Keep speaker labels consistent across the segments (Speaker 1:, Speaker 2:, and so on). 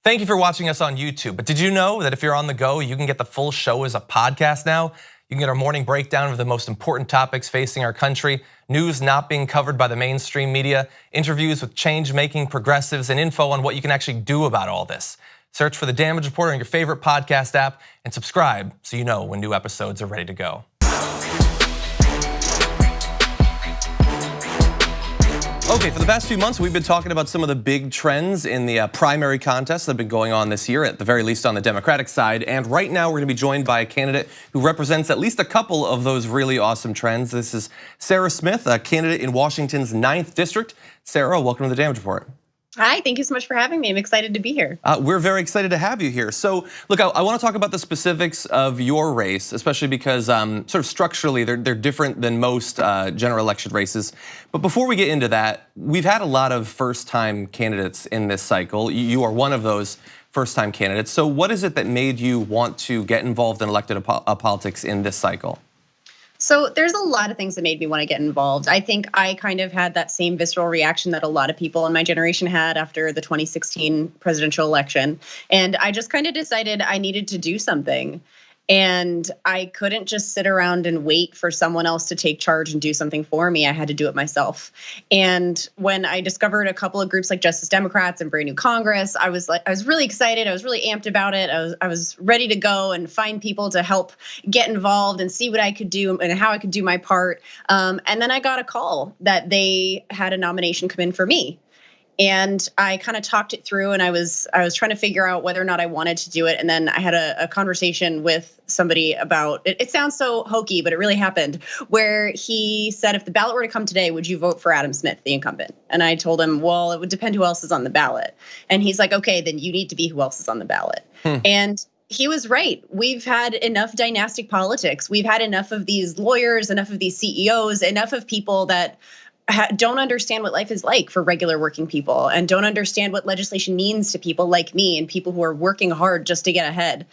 Speaker 1: Thank you for watching us on YouTube. But did you know that if you're on the go, you can get the full show as a podcast now? You can get our morning breakdown of the most important topics facing our country, news not being covered by the mainstream media, interviews with change-making progressives, and info on what you can actually do about all this. Search for The Damage Report on your favorite podcast app and subscribe so you know when new episodes are ready to go. Okay, for the past few months, we've been talking about some of the big trends in the primary contests that have been going on this year, at the very least on the Democratic side. And right now, we're gonna be joined by a candidate who represents at least a couple of those really awesome trends. This is Sarah Smith, a candidate in Washington's 9th District. Sarah, welcome to the Damage Report.
Speaker 2: Hi, thank you so much for having me. I'm excited to be here.
Speaker 1: We're very excited to have you here. So look, I want to talk about the specifics of your race, especially because sort of structurally they're different than most general election races. But before we get into that, we've had a lot of first-time candidates in this cycle. You are one of those first-time candidates. So what is it that made you want to get involved in elected politics in this cycle?
Speaker 2: So there's a lot of things that made me want to get involved. I think I kind of had that same visceral reaction that a lot of people in my generation had after the 2016 presidential election. And I just kind of decided I needed to do something. And I couldn't just sit around and wait for someone else to take charge and do something for me. I had to do it myself. And when I discovered a couple of groups like Justice Democrats and Brand New Congress, I was really excited. I was really amped about it. I was ready to go and find people to help get involved and see what I could do and how I could do my part. And then I got a call that they had a nomination come in for me. And I kind of talked it through, and I was trying to figure out whether or not I wanted to do it. And then I had a conversation with somebody about it. It sounds so hokey, but it really happened, where he said, if the ballot were to come today, would you vote for Adam Smith, the incumbent? And I told him, well, it would depend who else is on the ballot. And he's like, okay, then you need to be who else is on the ballot. And he was right. We've had enough dynastic politics. We've had enough of these lawyers, enough of these CEOs, enough of people that don't understand what life is like for regular working people and don't understand what legislation means to people like me and people who are working hard just to get ahead.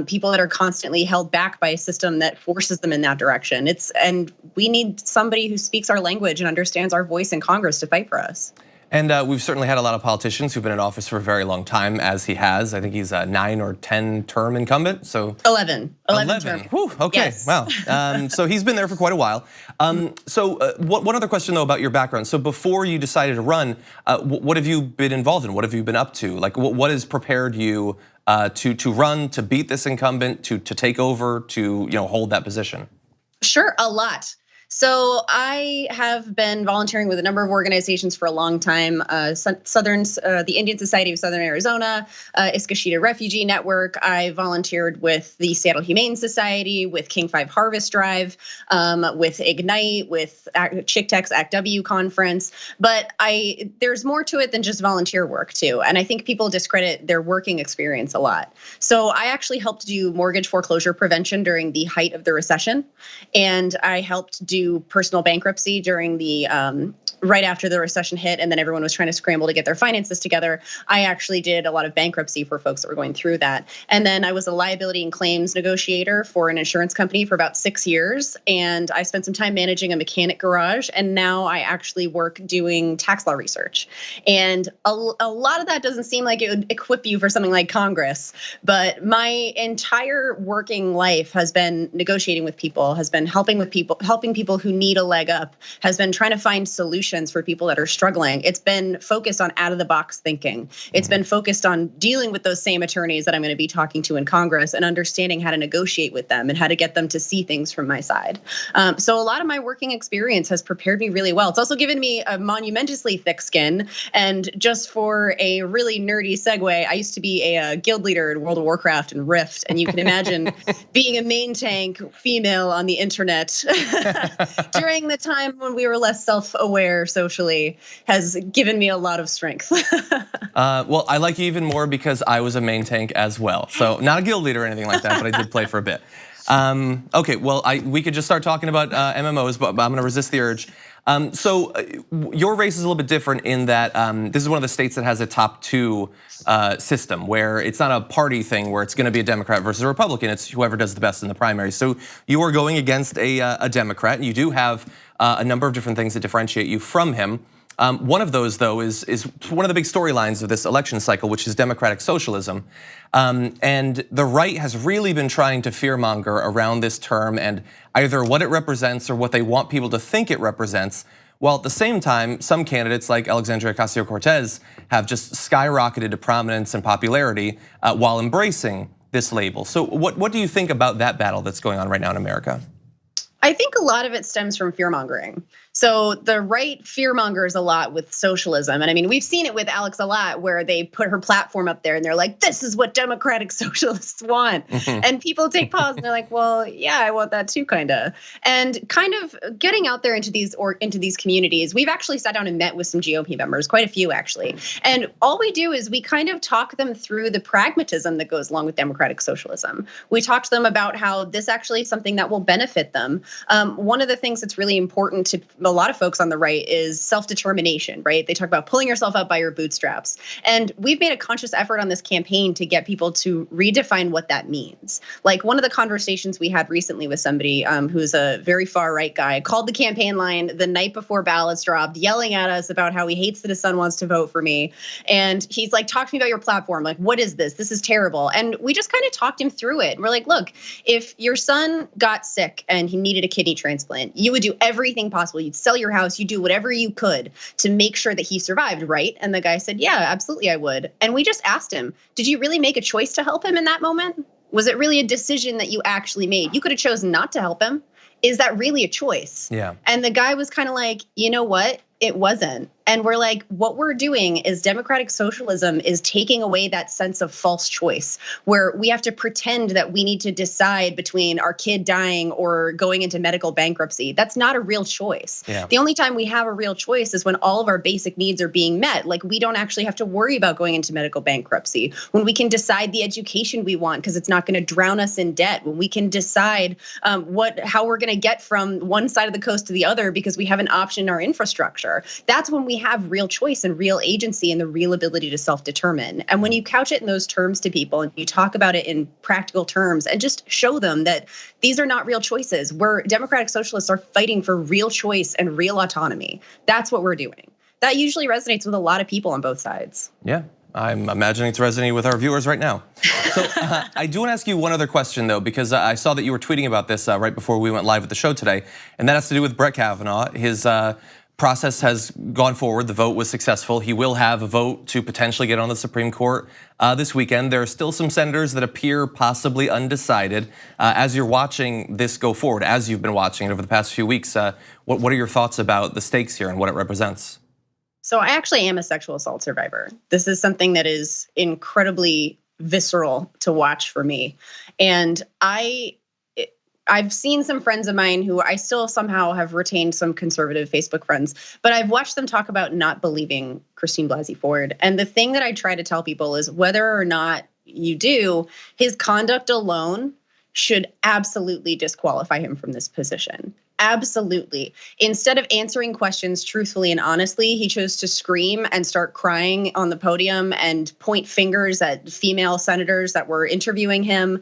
Speaker 2: People that are constantly held back by a system that forces them in that direction. And we need somebody who speaks our language and understands our voice in Congress to fight for us.
Speaker 1: And we've certainly had a lot of politicians who've been in office for a very long time, as he has. I think he's a 9 or 10 term incumbent. So
Speaker 2: 11 term.
Speaker 1: Whew, okay, yes. Wow. So he's been there for quite a while. So one other question though about your background. So before you decided to run, what have you been involved in? What have you been up to? Like what has prepared you to run, to beat this incumbent, to take over, to hold that position?
Speaker 2: Sure, a lot. So I have been volunteering with a number of organizations for a long time. The Indian Society of Southern Arizona, Iskashita Refugee Network. I volunteered with the Seattle Humane Society, with King 5 Harvest Drive, with Ignite, with Chick-Tech's Act W conference. But there's more to it than just volunteer work too. And I think people discredit their working experience a lot. So I actually helped do mortgage foreclosure prevention during the height of the recession. And I helped do personal bankruptcy during the right after the recession hit, and then everyone was trying to scramble to get their finances together. I actually did a lot of bankruptcy for folks that were going through that. And then I was a liability and claims negotiator for an insurance company for about 6 years. And I spent some time managing a mechanic garage. And now I actually work doing tax law research. And a lot of that doesn't seem like it would equip you for something like Congress. But my entire working life has been negotiating with people, has been helping people who need a leg up, has been trying to find solutions for people that are struggling. It's been focused on out of the box thinking. It's been focused on dealing with those same attorneys that I'm going to be talking to in Congress and understanding how to negotiate with them and how to get them to see things from my side. So a lot of my working experience has prepared me really well. It's also given me a monumentously thick skin. And just for a really nerdy segue, I used to be a guild leader in World of Warcraft and Rift. And you can imagine being a main tank female on the internet during the time when we were less self-aware socially has given me a lot of strength.
Speaker 1: Well, I like you even more because I was a main tank as well. So not a guild leader or anything like that, but I did play for a bit. Okay, well, we could just start talking about MMOs, but I'm gonna resist the urge. So your race is a little bit different in that this is one of the states that has a top 2 system where it's not a party thing where it's gonna be a Democrat versus a Republican, it's whoever does the best in the primary. So you are going against a Democrat, and you do have a number of different things that differentiate you from him. One of those, though, is one of the big storylines of this election cycle, which is democratic socialism. And the right has really been trying to fearmonger around this term and either what it represents or what they want people to think it represents. While at the same time, some candidates like Alexandria Ocasio-Cortez have just skyrocketed to prominence and popularity while embracing this label. So what do you think about that battle that's going on right now in America?
Speaker 2: I think a lot of it stems from fear mongering. So the right fear mongers a lot with socialism. And I mean, we've seen it with Alex a lot where they put her platform up there and they're like, this is what democratic socialists want. And people take pause and they're like, well, yeah, I want that too, kinda. And kind of getting out there into these communities. We've actually sat down and met with some GOP members, quite a few actually. And all we do is we kind of talk them through the pragmatism that goes along with democratic socialism. We talk to them about how this actually is something that will benefit them. One of the things that's really important to a lot of folks on the right is self-determination, right? They talk about pulling yourself up by your bootstraps. And we've made a conscious effort on this campaign to get people to redefine what that means. Like one of the conversations we had recently with somebody who's a very far right guy called the campaign line the night before ballots dropped, yelling at us about how he hates that his son wants to vote for me. And he's like, talk to me about your platform. Like, what is this? This is terrible. And we just kind of talked him through it. We're like, look, if your son got sick and he needed a kidney transplant, you would do everything possible. You'd sell your house, you'd do whatever you could to make sure that he survived, right? And the guy said, yeah, absolutely I would. And we just asked him, did you really make a choice to help him in that moment? Was it really a decision that you actually made? You could have chosen not to help him. Is that really a choice?
Speaker 1: Yeah.
Speaker 2: And the guy was kind of like, you know what? It wasn't. And we're like, what we're doing is democratic socialism is taking away that sense of false choice where we have to pretend that we need to decide between our kid dying or going into medical bankruptcy. That's not a real choice.
Speaker 1: Yeah.
Speaker 2: The only time we have a real choice is when all of our basic needs are being met. Like we don't actually have to worry about going into medical bankruptcy, when we can decide the education we want because it's not going to drown us in debt, when we can decide how we're going to get from one side of the coast to the other because we have an option in our infrastructure. That's when we have real choice and real agency and the real ability to self-determine. And when you couch it in those terms to people and you talk about it in practical terms and just show them that these are not real choices, where democratic socialists are fighting for real choice and real autonomy. That's what we're doing. That usually resonates with a lot of people on both sides.
Speaker 1: Yeah. I'm imagining it's resonating with our viewers right now. So I do want to ask you one other question though, because I saw that you were tweeting about this right before we went live with the show today, and that has to do with Brett Kavanaugh. His process has gone forward. The vote was successful. He will have a vote to potentially get on the Supreme Court this weekend. There are still some senators that appear possibly undecided. As you're watching this go forward, as you've been watching it over the past few weeks, what are your thoughts about the stakes here and what it represents?
Speaker 2: So I actually am a sexual assault survivor. This is something that is incredibly visceral to watch for me. And I've seen some friends of mine who I still somehow have retained some conservative Facebook friends, but I've watched them talk about not believing Christine Blasey Ford. And the thing that I try to tell people is whether or not you do, his conduct alone should absolutely disqualify him from this position. Absolutely. Instead of answering questions truthfully and honestly, he chose to scream and start crying on the podium and point fingers at female senators that were interviewing him.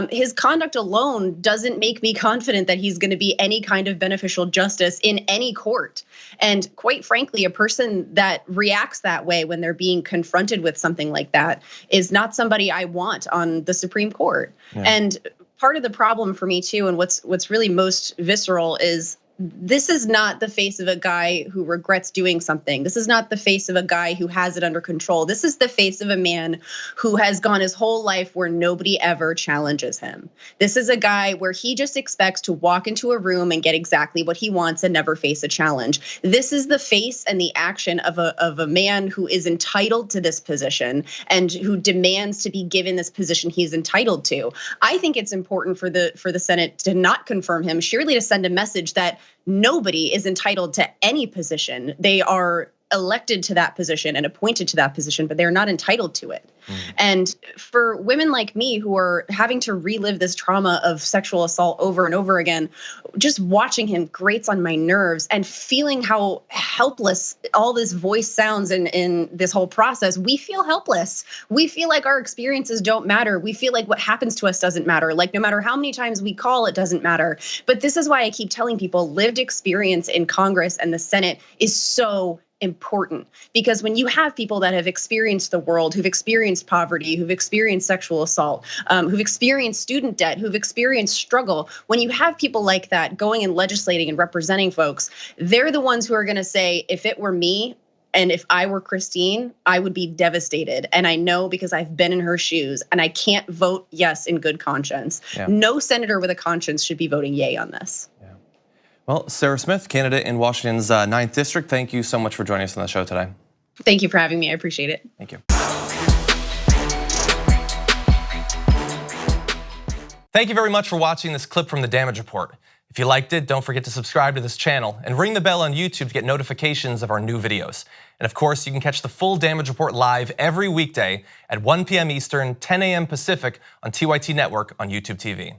Speaker 2: His conduct alone doesn't make me confident that he's going to be any kind of beneficial justice in any court. And quite frankly, a person that reacts that way when they're being confronted with something like that is not somebody I want on the Supreme Court. Yeah. And part of the problem for me too, and what's really most visceral is this is not the face of a guy who regrets doing something. This is not the face of a guy who has it under control. This is the face of a man who has gone his whole life where nobody ever challenges him. This is a guy where he just expects to walk into a room and get exactly what he wants and never face a challenge. This is the face and the action of a man who is entitled to this position and who demands to be given this position he's entitled to. I think it's important for the Senate to not confirm him, surely to send a message that nobody is entitled to any position. They are elected to that position and appointed to that position, but they're not entitled to it. And for women like me who are having to relive this trauma of sexual assault over and over again, just watching him grates on my nerves and feeling how helpless all this voice sounds in this whole process, we feel helpless. We feel like our experiences don't matter. We feel like what happens to us doesn't matter. Like no matter how many times we call, it doesn't matter. But this is why I keep telling people lived experience in Congress and the Senate is so important, because when you have people that have experienced the world, who've experienced poverty, who've experienced sexual assault, who've experienced student debt, who've experienced struggle, when you have people like that going and legislating and representing folks, they're the ones who are gonna say, if it were me, and if I were Christine, I would be devastated. And I know because I've been in her shoes, and I can't vote yes in good conscience. Yeah. No senator with a conscience should be voting yay on this. Yeah.
Speaker 1: Well, Sarah Smith, candidate in Washington's 9th District, thank you so much for joining us on the show today.
Speaker 2: Thank you for having me, I appreciate it.
Speaker 1: Thank you. Thank you very much for watching this clip from the Damage Report. If you liked it, don't forget to subscribe to this channel and ring the bell on YouTube to get notifications of our new videos. And of course, you can catch the full Damage Report live every weekday at 1 p.m. Eastern, 10 a.m. Pacific on TYT Network on YouTube TV.